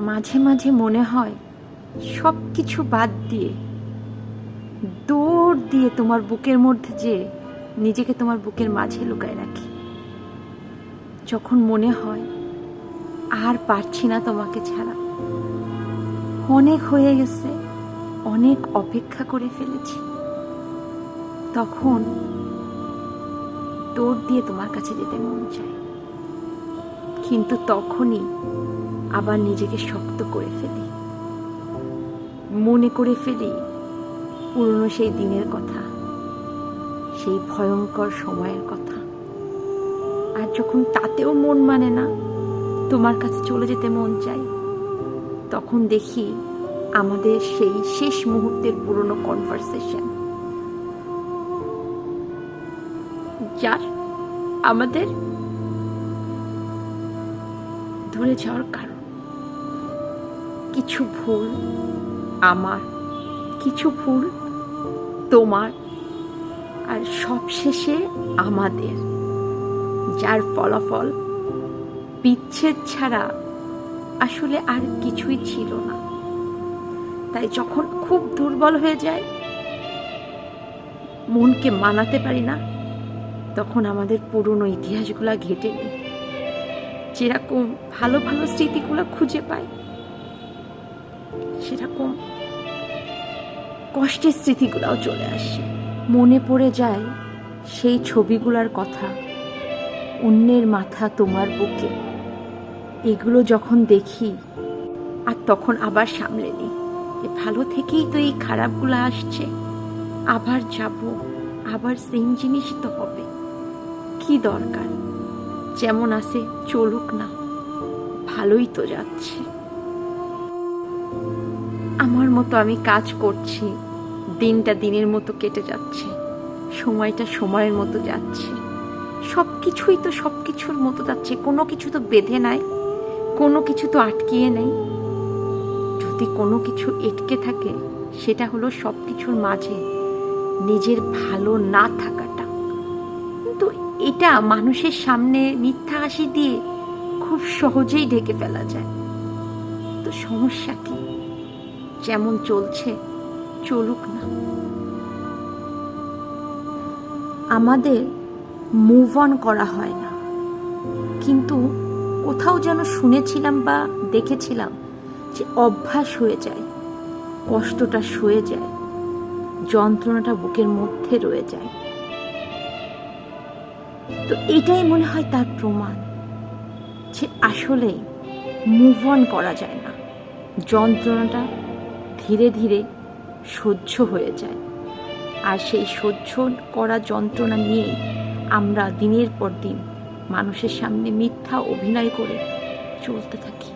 মাঝে মাঝে মনে হয় সব কিছু বাদ দিয়ে দৌড় দিয়ে তোমার বুকের মধ্যে যে নিজেকে তোমার বুকের মাঝে লুকায় রাখি। যখন মনে হয় আর পারছি না তোমাকে ছাড়া, অনেক হয়ে গেছে, অনেক অপেক্ষা করে ফেলেছি, তখন দৌড় দিয়ে তোমার কাছে যেতে মন চায়। কিন্তু তখনই আবার নিজেকে শক্ত করে ফেলি, মনে করে ফেলি পুরনো সেই দিনের কথা, সেই ভয়ঙ্কর সময়ের কথা। আর যখন তাতেও মন মানে না, তোমার কাছে চলে যেতে মন চাই, তখন দেখি আমাদের সেই শেষ মুহূর্তের পুরনো কনভারসেশন, যার আমাদের ধরে যাওয়ার কারণ কিছু ভুল আমার, কিছু ভুল তোমার, আর সবশেষে আমাদের, যার ফলাফল বিচ্ছেদ ছাড়া আসলে আর কিছুই ছিল না। তাই যখন খুব দুর্বল হয়ে যায়, মনকে মানাতে পারি না, তখন আমাদের পুরনো ইতিহাসগুলা ঘেঁটে নিই, যেরকম ভালো ভালো স্মৃতিগুলো খুঁজে পাই, সেরকম কষ্টের স্মৃতিগুলাও চলে আসে। মনে পড়ে যায় সেই ছবিগুলার কথা, অন্যের মাথা তোমার বুকে, এগুলো যখন দেখি আর তখন আবার সামলে নিই, ভালো থেকেই তো এই খারাপগুলো আসছে, আবার যাব, আবার সেম জিনিসই তো হবে, কি দরকার, যেমন আছে চলুক না, ভালোই তো যাচ্ছে। আমার মতো আমি কাজ করছি, দিনটা দিনের মতো কেটে যাচ্ছে, সময়টা সময়ের মতো যাচ্ছে, সব কিছুই তো সব কিছুর মতো যাচ্ছে, কোনো কিছু তো বেঁধে নাই, কোনো কিছু তো আটকিয়ে নেই। যদি কোনো কিছু এটকে থাকে, সেটা হলো সব কিছুর মাঝে নিজের ভালো না থাকাটা। কিন্তু এটা মানুষের সামনে মিথ্যা হাসি দিয়ে খুব সহজেই ঢেকে ফেলা যায়। তো সমস্যা কি? যেমন চলছে চলুক না। আমাদের মুভ অন করা হয় না, কিন্তু কোথাও যেন শুনেছিলাম বা দেখেছিলাম যে অভ্যাস হয়ে যায়, কষ্টটা সয়ে যায়, যন্ত্রণাটা বুকের মধ্যে রয়ে যায়। তো এটাই মনে হয় তার প্রমাণ যে আসলে মুভ অন করা যায় না, যন্ত্রণাটা ধীরে ধীরে সহ্য হয়ে যায়। আর সেই সহ্য করা যন্ত্রণা নিয়েই আমরা দিনের পর দিন মানুষের সামনে মিথ্যা অভিনয় করে চলতে থাকি।